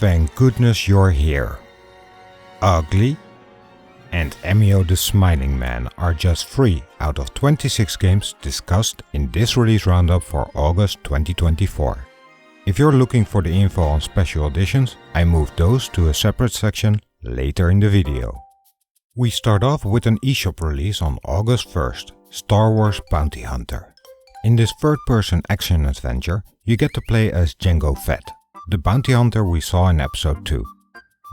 Thank goodness you're here. Ugly and Emio the Smiling Man are just 3 out of 26 games discussed in this release roundup for August 2024. If you're looking for the info on special editions, I moved those to a separate section later in the video. We start off with an eShop release on August 1st, Star Wars Bounty Hunter. In this third-person action adventure, you get to play as Jango Fett, the bounty hunter we saw in episode 2.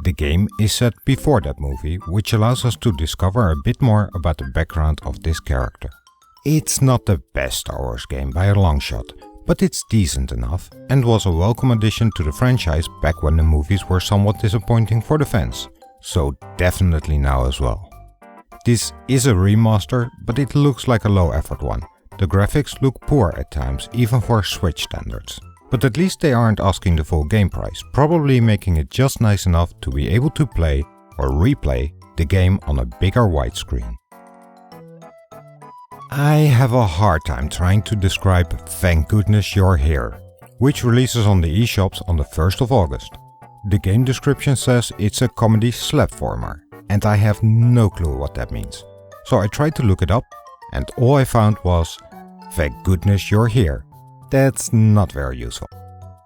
The game is set before that movie, which allows us to discover a bit more about the background of this character. It's not the best Star Wars game by a long shot, but it's decent enough and was a welcome addition to the franchise back when the movies were somewhat disappointing for the fans, so definitely now as well. This is a remaster, but it looks like a low-effort one. The graphics look poor at times, even for Switch standards. But at least they aren't asking the full game price, probably making it just nice enough to be able to play or replay the game on a bigger widescreen. I have a hard time trying to describe Thank Goodness You're Here, which releases on the eShops on the 1st of August. The game description says it's a comedy slapformer, and I have no clue what that means. So I tried to look it up, and all I found was Thank Goodness You're Here. That's not very useful.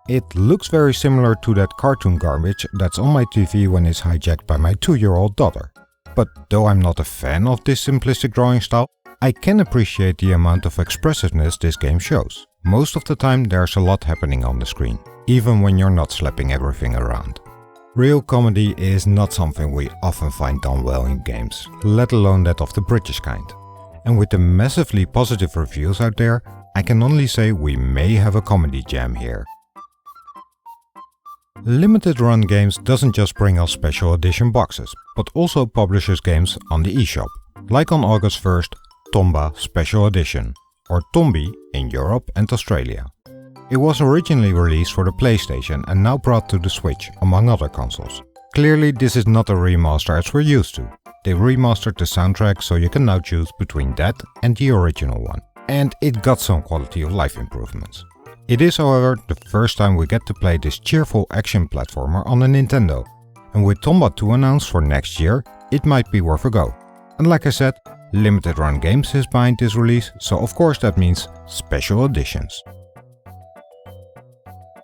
It looks very similar to that cartoon garbage that's on my TV when it's hijacked by my 2-year-old daughter. But though I'm not a fan of this simplistic drawing style, I can appreciate the amount of expressiveness this game shows. Most of the time there's a lot happening on the screen, even when you're not slapping everything around. Real comedy is not something we often find done well in games, let alone that of the British kind. And with the massively positive reviews out there, I can only say we may have a comedy jam here. Limited Run Games doesn't just bring us special edition boxes, but also publishes games on the eShop, like on August 1st, Tomba Special Edition, or Tombi in Europe and Australia. It was originally released for the PlayStation and now brought to the Switch, among other consoles. Clearly this is not a remaster as we're used to. They remastered the soundtrack so you can now choose between that and the original one. And it got some quality of life improvements. It is, however, the first time we get to play this cheerful action platformer on a Nintendo, and with Tomba 2 announced for next year, it might be worth a go. And like I said, Limited Run Games is behind this release, so of course that means special editions.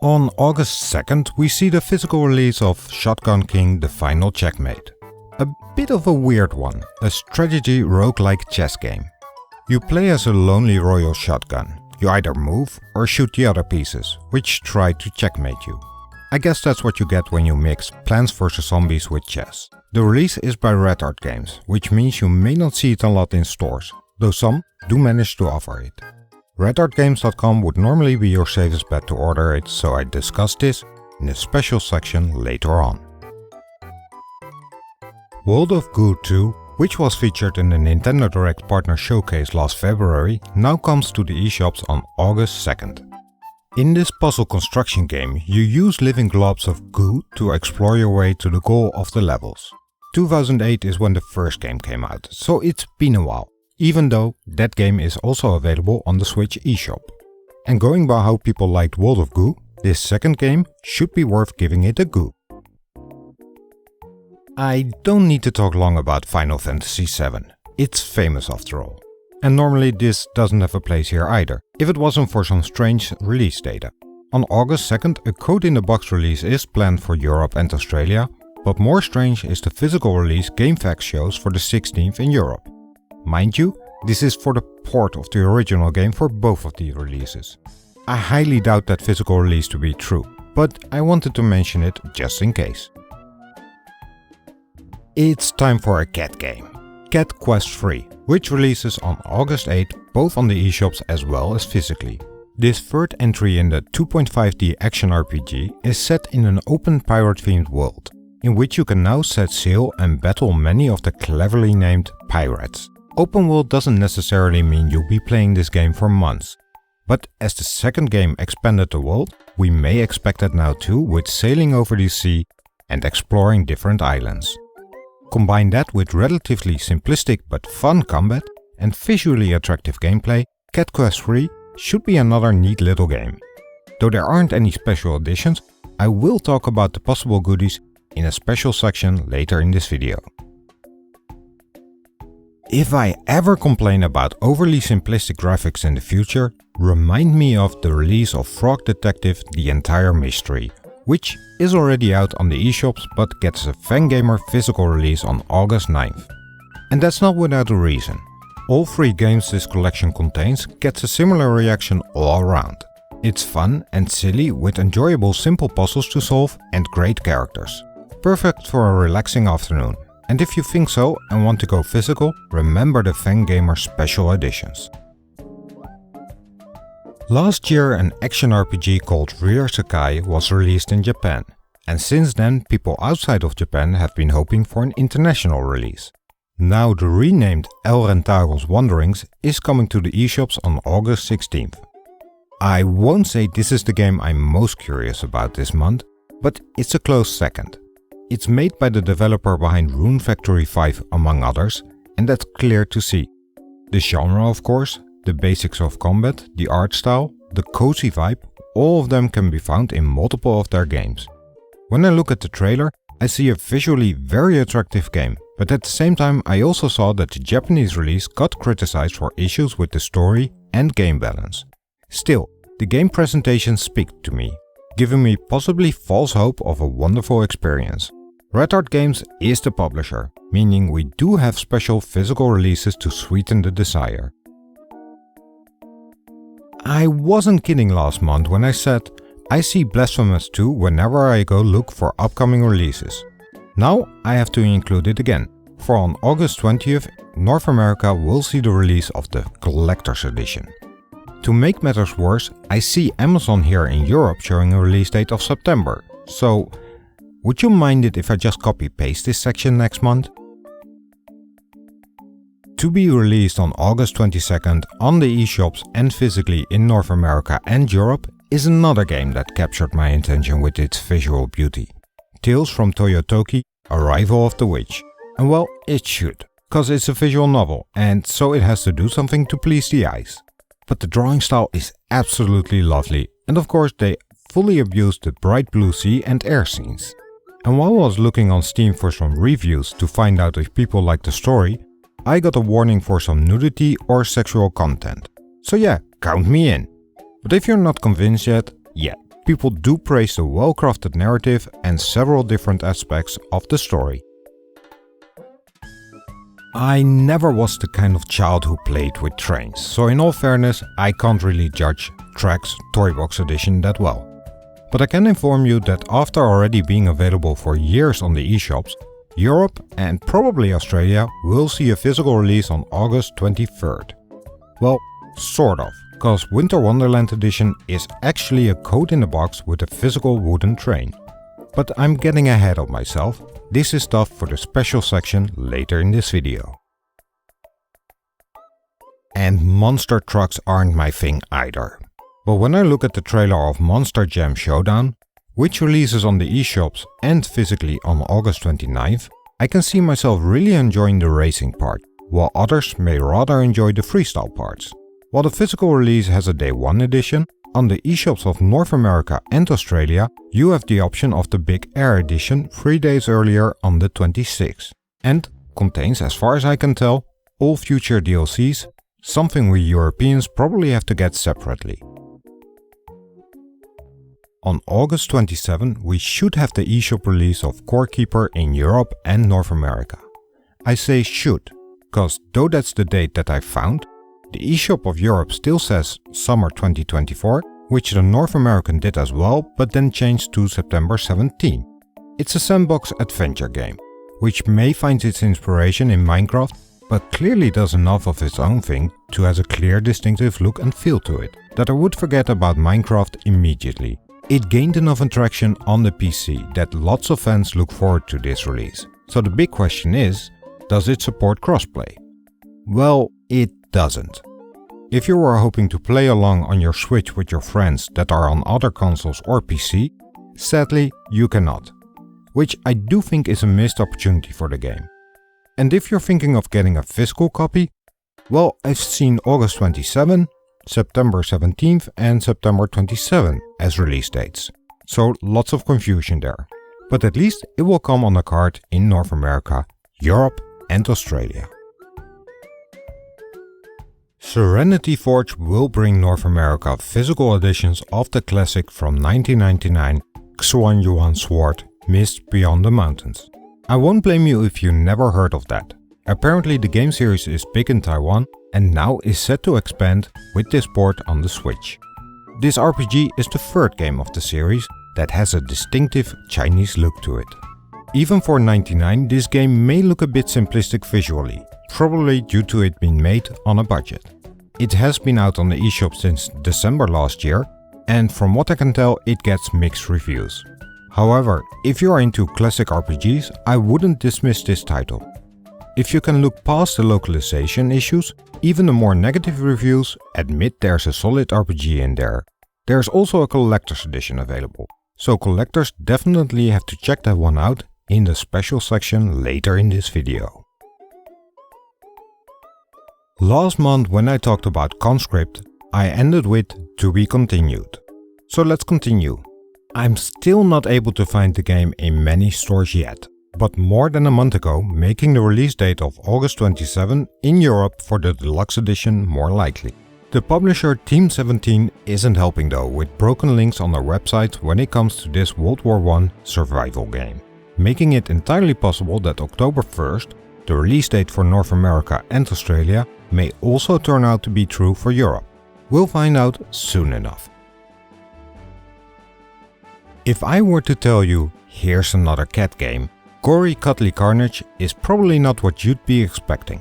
On August 2nd, we see the physical release of Shotgun King: The Final Checkmate. A bit of a weird one, a strategy roguelike chess game. You play as a lonely royal shotgun. You either move or shoot the other pieces, which try to checkmate you. I guess that's what you get when you mix Plants vs Zombies with chess. The release is by Red Art Games, which means you may not see it a lot in stores, though some do manage to offer it. RedArtGames.com would normally be your safest bet to order it, so I discuss this in a special section later on. World of Goo 2, which was featured in the Nintendo Direct Partner Showcase last February, now comes to the eShops on August 2nd. In this puzzle construction game, you use living globs of goo to explore your way to the goal of the levels. 2008 is when the first game came out, so it's been a while, even though that game is also available on the Switch eShop. And going by how people liked World of Goo, this second game should be worth giving it a go. I don't need to talk long about Final Fantasy VII. It's famous after all. And normally this doesn't have a place here either, if it wasn't for some strange release data. On August 2nd, a Code in the Box release is planned for Europe and Australia, but more strange is the physical release GameFAQs shows for the 16th in Europe. Mind you, this is for the port of the original game for both of the releases. I highly doubt that physical release to be true, but I wanted to mention it just in case. It's time for a cat game, Cat Quest 3, which releases on August 8 both on the eShops as well as physically. This third entry in the 2.5D action RPG is set in an open pirate-themed world, in which you can now set sail and battle many of the cleverly named pirates. Open world doesn't necessarily mean you'll be playing this game for months, but as the second game expanded the world, we may expect it now too, with sailing over the sea and exploring different islands. Combine that with relatively simplistic but fun combat and visually attractive gameplay, Cat Quest 3 should be another neat little game. Though there aren't any special editions, I will talk about the possible goodies in a special section later in this video. If I ever complain about overly simplistic graphics in the future, remind me of the release of Frog Detective: The Entire Mystery, which is already out on the eShops but gets a Fangamer physical release on August 9th. And that's not without a reason. All 3 games this collection contains gets a similar reaction all around. It's fun and silly with enjoyable simple puzzles to solve and great characters. Perfect for a relaxing afternoon. And if you think so and want to go physical, remember the Fangamer special editions. Last year an action RPG called Rear Sakai was released in Japan, and since then people outside of Japan have been hoping for an international release. Now the renamed Elrentaros Wanderings is coming to the eShops on August 16th. I won't say this is the game I'm most curious about this month, but it's a close second. It's made by the developer behind Rune Factory 5 among others, and that's clear to see. The genre of course, the basics of combat, the art style, the cozy vibe, all of them can be found in multiple of their games. When I look at the trailer, I see a visually very attractive game, but at the same time I also saw that the Japanese release got criticized for issues with the story and game balance. Still, the game presentations speak to me, giving me possibly false hope of a wonderful experience. Red Art Games is the publisher, meaning we do have special physical releases to sweeten the desire. I wasn't kidding last month when I said I see Blasphemous 2 whenever I go look for upcoming releases. Now I have to include it again, for on August 20th North America will see the release of the Collector's Edition. To make matters worse, I see Amazon here in Europe showing a release date of September, so would you mind it if I just copy-paste this section next month? To be released on August 22nd on the eShops and physically in North America and Europe is another game that captured my attention with its visual beauty. Tales from Toyotoki, Arrival of the Witch. And well, it should, cause it's a visual novel and so it has to do something to please the eyes. But the drawing style is absolutely lovely, and of course they fully abused the bright blue sea and air scenes. And while I was looking on Steam for some reviews to find out if people like the story, I got a warning for some nudity or sexual content. So yeah, count me in. But if you're not convinced yet, yeah, people do praise the well-crafted narrative and several different aspects of the story. I never was the kind of child who played with trains, so in all fairness I can't really judge Trek's Toybox edition that well. But I can inform you that after already being available for years on the eShops, Europe and probably Australia will see a physical release on August 23rd. Well, sort of, cause Winter Wonderland edition is actually a code in the box with a physical wooden train. But I'm getting ahead of myself, this is stuff for the special section later in this video. And monster trucks aren't my thing either. But when I look at the trailer of Monster Jam Showdown, which releases on the eShops and physically on August 29th, I can see myself really enjoying the racing part, while others may rather enjoy the freestyle parts. While the physical release has a Day 1 edition, on the eShops of North America and Australia, you have the option of the Big Air edition 3 days earlier on the 26th, and contains, as far as I can tell, all future DLCs, something we Europeans probably have to get separately. On August 27, we should have the eShop release of Core Keeper in Europe and North America. I say should, cause though that's the date that I found, the eShop of Europe still says summer 2024, which the North American did as well, but then changed to September 17. It's a sandbox adventure game, which may find its inspiration in Minecraft, but clearly does enough of its own thing to have a clear distinctive look and feel to it, that I would forget about Minecraft immediately. It gained enough traction on the PC that lots of fans look forward to this release. So the big question is, does it support crossplay? Well, it doesn't. If you were hoping to play along on your Switch with your friends that are on other consoles or PC, sadly you cannot. Which I do think is a missed opportunity for the game. And if you're thinking of getting a physical copy, well, I've seen August 27, September 17th and September 27 as release dates. so lots of confusion there. But at least it will come on a card in North America, Europe and Australia. Serenity Forge will bring North America physical editions of the classic from 1999 Xuan-Yuan sword Mist Beyond the Mountains. I won't blame you if you never heard of that. Apparently the game series is big in Taiwan and now is set to expand with this port on the Switch. This RPG is the third game of the series that has a distinctive Chinese look to it. Even for $99, this game may look a bit simplistic visually, probably due to it being made on a budget. It has been out on the eShop since December last year, and from what I can tell it gets mixed reviews. However, if you are into classic RPGs, I wouldn't dismiss this title. If you can look past the localization issues, even the more negative reviews admit there's a solid RPG in there. There's also a collector's edition available, so collectors definitely have to check that one out in the special section later in this video. Last month when I talked about Conscript, I ended with "to be continued." So let's continue. I'm still not able to find the game in many stores yet, but more than a month ago, making the release date of August 27 in Europe for the deluxe edition more likely. The publisher Team 17 isn't helping though with broken links on their website when it comes to this World War I survival game, making it entirely possible that October 1st, the release date for North America and Australia, may also turn out to be true for Europe. We'll find out soon enough. If I were to tell you, here's another cat game, Gori Cuddly Carnage is probably not what you'd be expecting.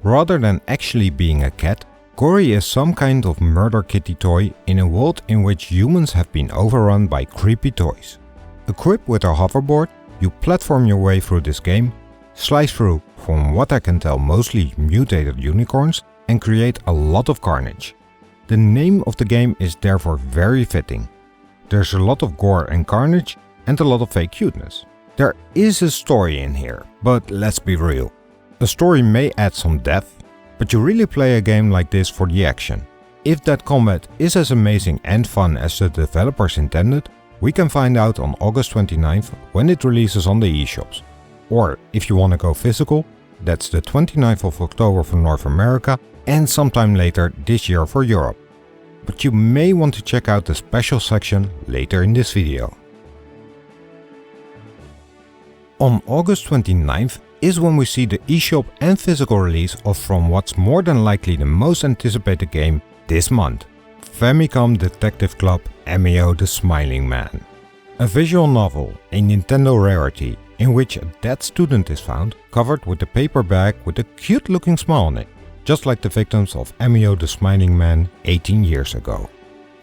Rather than actually being a cat, Gori is some kind of murder kitty toy in a world in which humans have been overrun by creepy toys. Equipped with a hoverboard, you platform your way through this game, slice through, from what I can tell, mostly mutated unicorns, and create a lot of carnage. The name of the game is therefore very fitting. There's a lot of gore and carnage and a lot of fake cuteness. There is a story in here, but let's be real. A story may add some depth, but you really play a game like this for the action. If that combat is as amazing and fun as the developers intended, we can find out on August 29th when it releases on the eShops. Or if you want to go physical, that's the 29th of October for North America and sometime later this year for Europe. But you may want to check out the special section later in this video. On August 29th is when we see the eShop and physical release of from what's more than likely the most anticipated game this month, Famicom Detective Club Emio the Smiling Man. A visual novel, a Nintendo rarity, in which a dead student is found, covered with a paper bag with a cute looking smile on it, just like the victims of Emio the Smiling Man 18 years ago.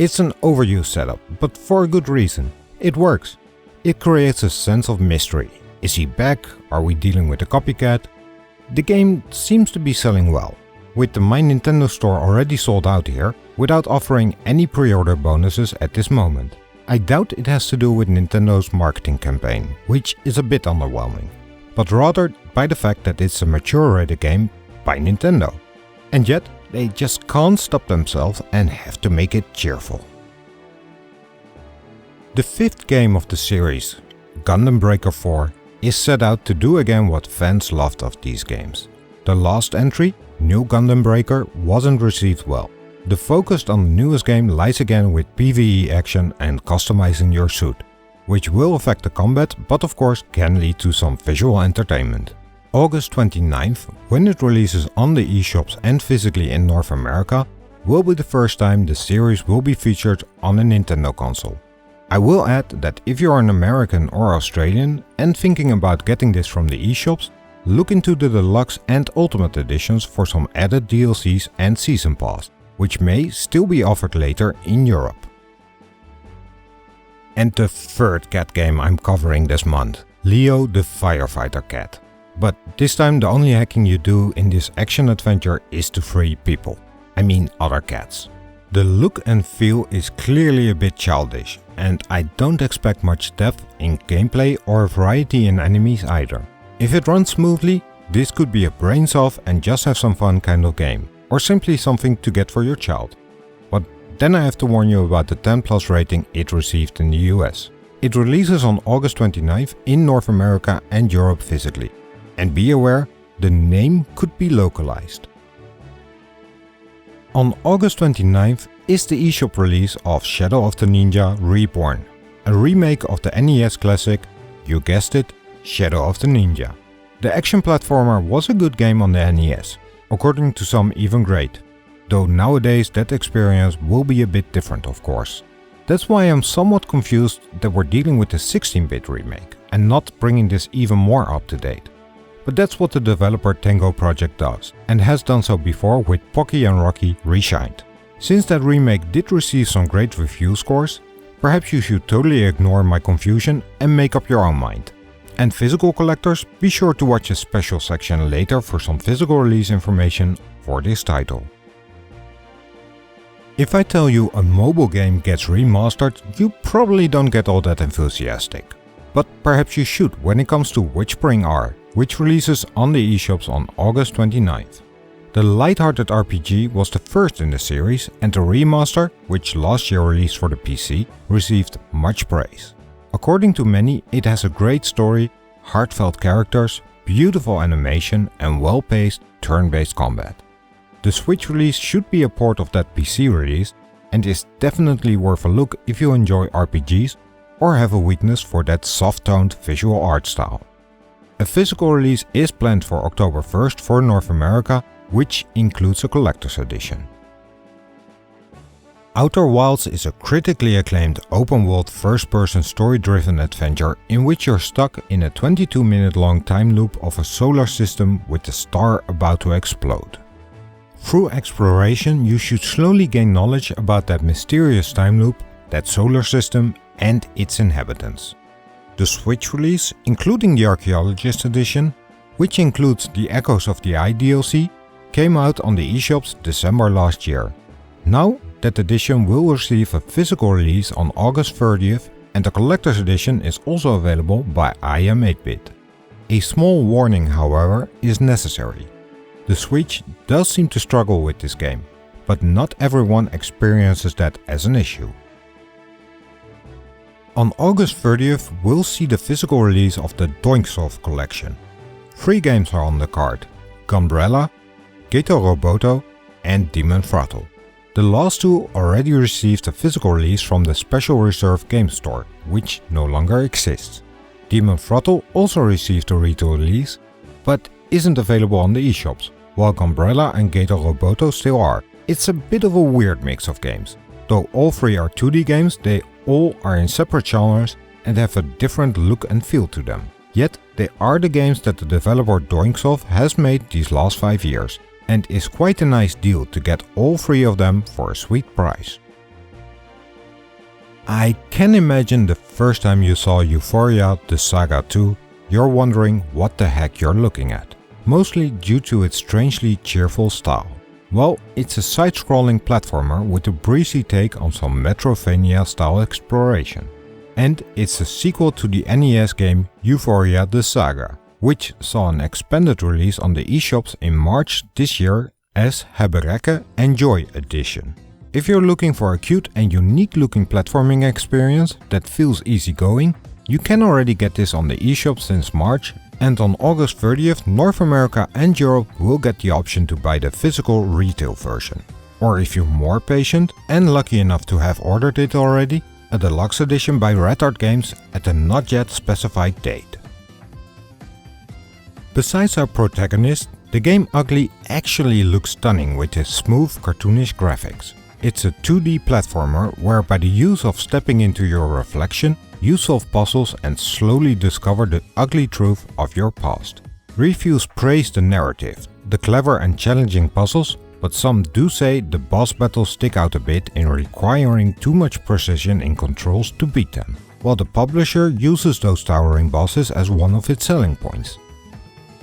It's an overused setup, but for a good reason. It works. It creates a sense of mystery. Is he back? Are we dealing with a copycat? The game seems to be selling well, with the My Nintendo store already sold out here, without offering any pre-order bonuses at this moment. I doubt it has to do with Nintendo's marketing campaign, which is a bit underwhelming, but rather by the fact that it's a mature-rated game by Nintendo. And yet, they just can't stop themselves and have to make it cheerful. The fifth game of the series, Gundam Breaker 4, is set out to do again what fans loved of these games. The last entry, New Gundam Breaker, wasn't received well. The focus on the newest game lies again with PvE action and customizing your suit, which will affect the combat but of course can lead to some visual entertainment. August 29th, when it releases on the eShops and physically in North America, will be the first time the series will be featured on a Nintendo console. I will add that if you are an American or Australian and thinking about getting this from the eShops, look into the Deluxe and Ultimate editions for some added DLCs and Season Pass, which may still be offered later in Europe. And the third cat game I'm covering this month, Leo the Firefighter Cat. But this time the only hacking you do in this action adventure is to free people. I mean other cats. The look and feel is clearly a bit childish, and I don't expect much depth in gameplay or variety in enemies either. If it runs smoothly, this could be a brains off and just have some fun kind of game, or simply something to get for your child. But then I have to warn you about the 10+ rating it received in the US. It releases on August 29th in North America and Europe physically. And be aware, the name could be localized. On August 29th is the eShop release of Shadow of the Ninja Reborn, a remake of the NES classic, you guessed it, Shadow of the Ninja. The action platformer was a good game on the NES, according to some even great, though nowadays that experience will be a bit different of course. That's why I'm somewhat confused that we're dealing with the 16-bit remake and not bringing this even more up to date. But that's what the developer Tango Project does, and has done so before with Pocky and Rocky Reshined. Since that remake did receive some great review scores, perhaps you should totally ignore my confusion and make up your own mind. And physical collectors, be sure to watch a special section later for some physical release information for this title. If I tell you a mobile game gets remastered, you probably don't get all that enthusiastic. But perhaps you should when it comes to WitchSpring R, which releases on the eShops on August 29th. The light-hearted RPG was the first in the series, and the remaster, which last year released for the PC, received much praise. According to many, it has a great story, heartfelt characters, beautiful animation and well-paced turn-based combat. The Switch release should be a port of that PC release and is definitely worth a look if you enjoy RPGs or have a weakness for that soft-toned visual art style. A physical release is planned for October 1st for North America, which includes a collector's edition. Outer Wilds is a critically acclaimed open-world first-person story-driven adventure in which you're stuck in a 22-minute long time loop of a solar system with the star about to explode. Through exploration, you should slowly gain knowledge about that mysterious time loop, that solar system and its inhabitants. The Switch release, including the Archaeologist edition, which includes the Echoes of the Eye DLC, came out on the eShops December last year. Now, that edition will receive a physical release on August 30th and the collector's edition is also available by IM8bit. A small warning, however, is necessary. The Switch does seem to struggle with this game, but not everyone experiences that as an issue. On August 30th we'll see the physical release of the Doinksoft Collection. 3 games are on the card: Gunbrella, Geto Roboto and Demon Throttle. The last 2 already received a physical release from the Special Reserve game store, which no longer exists. Demon Throttle also received a retail release, but isn't available on the eShops, while Gunbrella and Geto Roboto still are. It's a bit of a weird mix of games. Though all 3 are 2D games, they all are in separate genres and have a different look and feel to them. Yet they are the games that the developer Doinksoft has made these last 5 years, and is quite a nice deal to get all 3 of them for a sweet price. I can imagine the first time you saw Ufouria the Saga 2, you're wondering what the heck you're looking at, mostly due to its strangely cheerful style. Well, it's a side-scrolling platformer with a breezy take on some Metroidvania-style exploration. And it's a sequel to the NES game Ufouria the Saga, which saw an expanded release on the eShops in March this year as Hebbereke Enjoy Edition. If you're looking for a cute and unique looking platforming experience that feels easygoing, you can already get this on the eShop since March, and on August 30th North America and Europe will get the option to buy the physical retail version. Or if you're more patient and lucky enough to have ordered it already, a deluxe edition by Red Art Games at a not yet specified date. Besides our protagonist, the game Ugly actually looks stunning with its smooth cartoonish graphics. It's a 2D platformer where by the use of stepping into your reflection, you solve puzzles and slowly discover the ugly truth of your past. Reviews praise the narrative, the clever and challenging puzzles, but some do say the boss battles stick out a bit in requiring too much precision in controls to beat them, while the publisher uses those towering bosses as one of its selling points.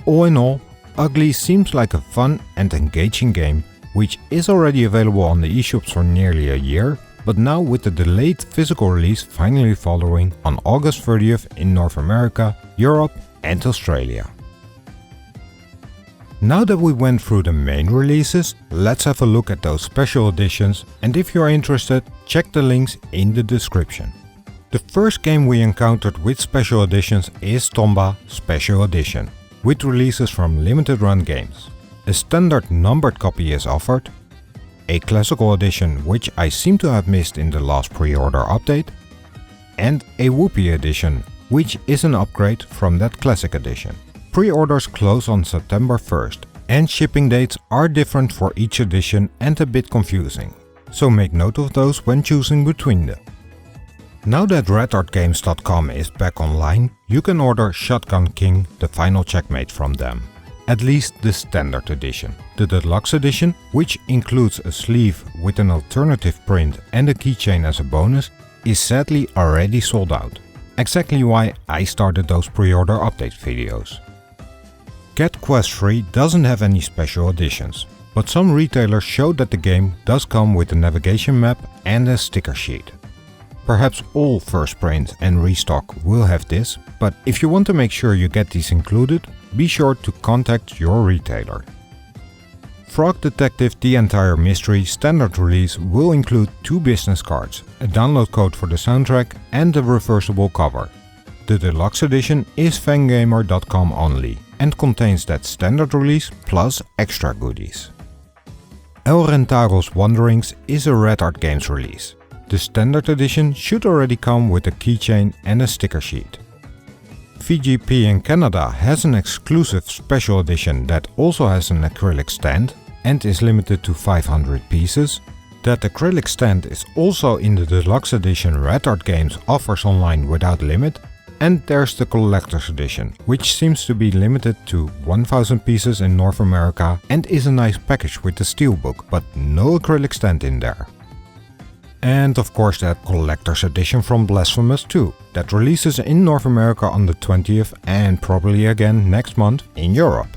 All in all, Ugly seems like a fun and engaging game, which is already available on the eShops for nearly a year, but now with the delayed physical release finally following on August 30th in North America, Europe and Australia. Now that we went through the main releases, let's have a look at those special editions, and if you are interested, check the links in the description. The first game we encountered with special editions is Tomba Special Edition, with releases from limited run games. A standard numbered copy is offered, a classical edition which I seem to have missed in the last pre-order update, and a Whoopee edition, which is an upgrade from that classic edition. Pre-orders close on September 1st, and shipping dates are different for each edition and a bit confusing, so make note of those when choosing between them. Now that RedArtGames.com is back online, you can order Shotgun King the Final Checkmate from them. At least the standard edition. The deluxe edition, which includes a sleeve with an alternative print and a keychain as a bonus, is sadly already sold out. Exactly why I started those pre-order update videos. Cat Quest 3 doesn't have any special editions, but some retailers show that the game does come with a navigation map and a sticker sheet. Perhaps all first print and restock will have this, but if you want to make sure you get these included, be sure to contact your retailer. Frog Detective The Entire Mystery standard release will include 2 business cards, a download code for the soundtrack and a reversible cover. The deluxe edition is fangamer.com only and contains that standard release plus extra goodies. Elrentaros Wanderings is a Red Art Games release. The standard edition should already come with a keychain and a sticker sheet. VGP in Canada has an exclusive special edition that also has an acrylic stand and is limited to 500 pieces. That acrylic stand is also in the deluxe edition Red Art Games offers online without limit. And there's the collector's edition, which seems to be limited to 1000 pieces in North America and is a nice package with the steelbook, but no acrylic stand in there. And of course that collector's edition from Blasphemous 2, that releases in North America on the 20th and probably again next month in Europe.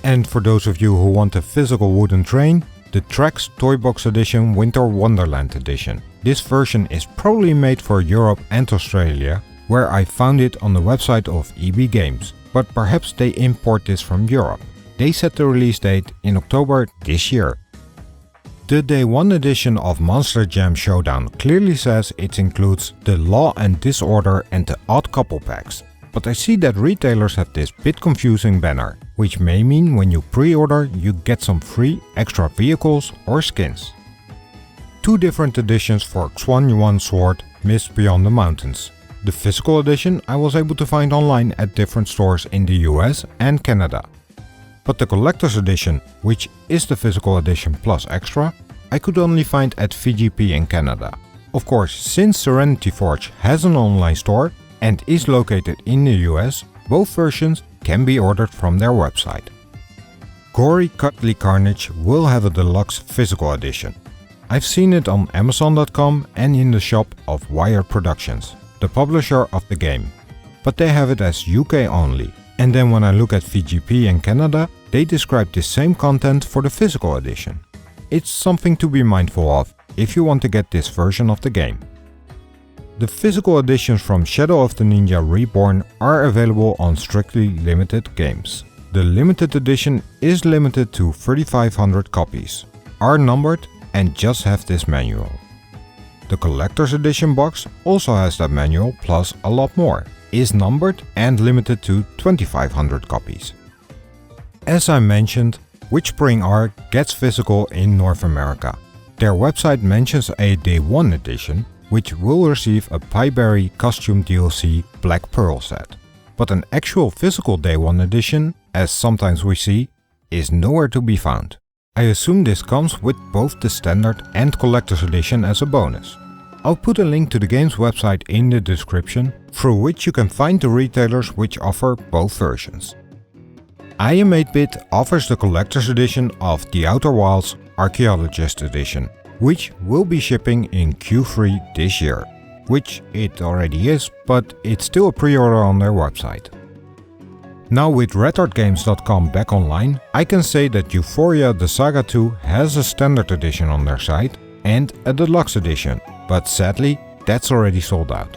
And for those of you who want a physical wooden train, the Trex Toybox edition Winter Wonderland edition. This version is probably made for Europe and Australia, where I found it on the website of EB Games, but perhaps they import this from Europe. They set the release date in October this year. The Day 1 edition of Monster Jam Showdown clearly says it includes the Law and Disorder and the Odd Couple packs, but I see that retailers have this bit confusing banner, which may mean when you pre-order you get some free extra vehicles or skins. 2 different editions for Xuan-Yuan Sword Mist Beyond the Mountains. The physical edition I was able to find online at different stores in the US and Canada. But the collector's edition, which is the physical edition plus extra, I could only find at VGP in Canada. Of course, since Serenity Forge has an online store and is located in the US, both versions can be ordered from their website. Gori Cuddly Carnage will have a deluxe physical edition. I've seen it on Amazon.com and in the shop of Wired Productions, the publisher of the game. But they have it as UK only. And then when I look at VGP in Canada, they describe the same content for the physical edition. It's something to be mindful of if you want to get this version of the game. The physical editions from Shadow of the Ninja Reborn are available on strictly limited games. The limited edition is limited to 3500 copies, are numbered and just have this manual. The collector's edition box also has that manual plus a lot more, is numbered and limited to 2500 copies. As I mentioned, WitchSpring R gets physical in North America. Their website mentions a Day 1 edition, which will receive a Pieberry costume DLC Black Pearl set. But an actual physical Day 1 edition, as sometimes we see, is nowhere to be found. I assume this comes with both the standard and collector's edition as a bonus. I'll put a link to the game's website in the description, through which you can find the retailers which offer both versions. I Am 8-Bit offers the collector's edition of The Outer Wilds Archaeologist edition, which will be shipping in Q3 this year. Which it already is, but it's still a pre-order on their website. Now with RedArtGames.com back online, I can say that Ufouria the Saga 2 has a standard edition on their site and a deluxe edition, but sadly that's already sold out.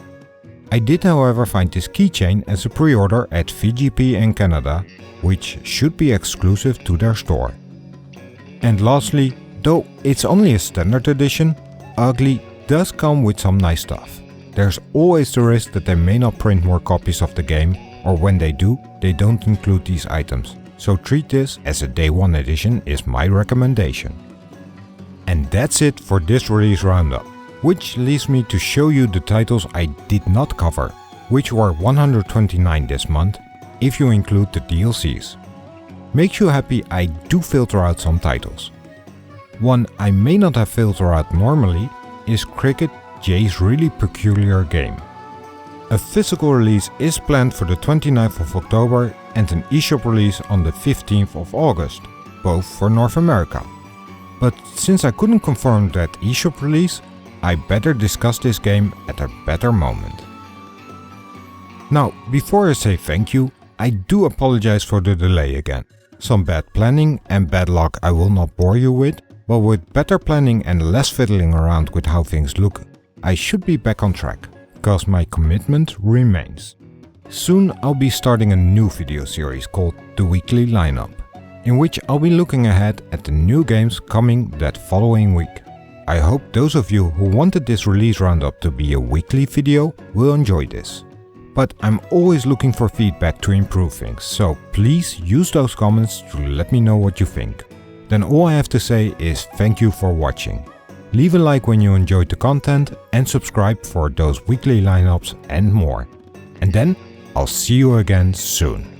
I did however find this keychain as a pre-order at VGP in Canada, which should be exclusive to their store. And lastly, though it's only a standard edition, Ugly does come with some nice stuff. There's always the risk that they may not print more copies of the game, or when they do, they don't include these items. So treat this as a day 1 edition is my recommendation. And that's it for this release roundup, which leads me to show you the titles I did not cover, which were 129 this month, if you include the DLCs. Makes you happy I do filter out some titles. One I may not have filtered out normally is Cricket Jay's Really Peculiar Game. A physical release is planned for the 29th of October and an eShop release on the 15th of August, both for North America. But since I couldn't confirm that eShop release, I better discuss this game at a better moment. Now, before I say thank you, I do apologize for the delay again. Some bad planning and bad luck I will not bore you with, but with better planning and less fiddling around with how things look, I should be back on track, because my commitment remains. Soon I'll be starting a new video series called The Weekly Lineup, in which I'll be looking ahead at the new games coming that following week. I hope those of you who wanted this release roundup to be a weekly video will enjoy this. But I'm always looking for feedback to improve things, so please use those comments to let me know what you think. Then all I have to say is thank you for watching. Leave a like when you enjoyed the content and subscribe for those weekly lineups and more. And then I'll see you again soon.